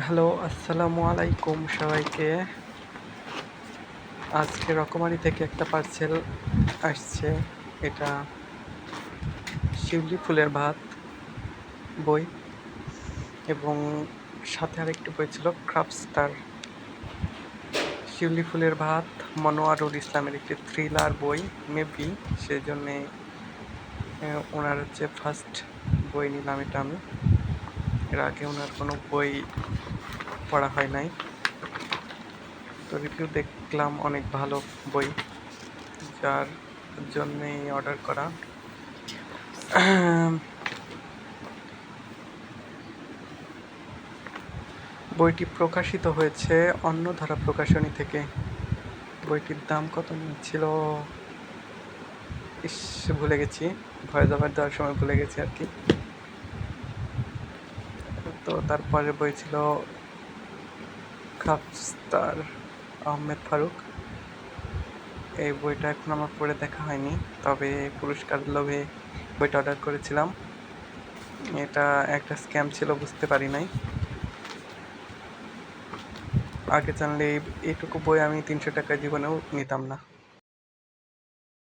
Hello, আসসালামু আলাইকুম সবাইকে। আজকে রকমারি থেকে একটা পার্সেল আসছে। এটা শিউলি ফুলের ভাত বই এবং সাথে আরেকটি বই ছিল ক্রাফটস্টার। শিউলি ফুলের ভাত মনোয়ারুল ইসলামের একটি থ্রিলার বই মেবি, সেজন্যে ওনার ফার্স্ট বই নিলাম এটা আমি। এর আগে ওনার কোনো বই পড়া হয় নাই, তো রিভিউ দেখলাম অনেক ভালো বই, যার জন্যেই অর্ডার করা। বইটি প্রকাশিত হয়েছে অন্যধারা প্রকাশনী থেকে। বইটির দাম কত নিয়েছিল ভুলে গেছি, ভয়েস ওভার দেওয়ার সময় ভুলে গেছি আর কি। তো তারপরে বই ছিল খাপস্তার, আহমেদ ফারুক। এই বইটা এখন আমার পড়ে দেখা হয়নি, তবে পুরস্কার লোভে বইটা অর্ডার করেছিলাম। এটা একটা স্ক্যাম ছিল, বুঝতে পারি নাই। আগে জানলে এইটুকু বই আমি 300 টাকায় জীবনেও নিতাম না।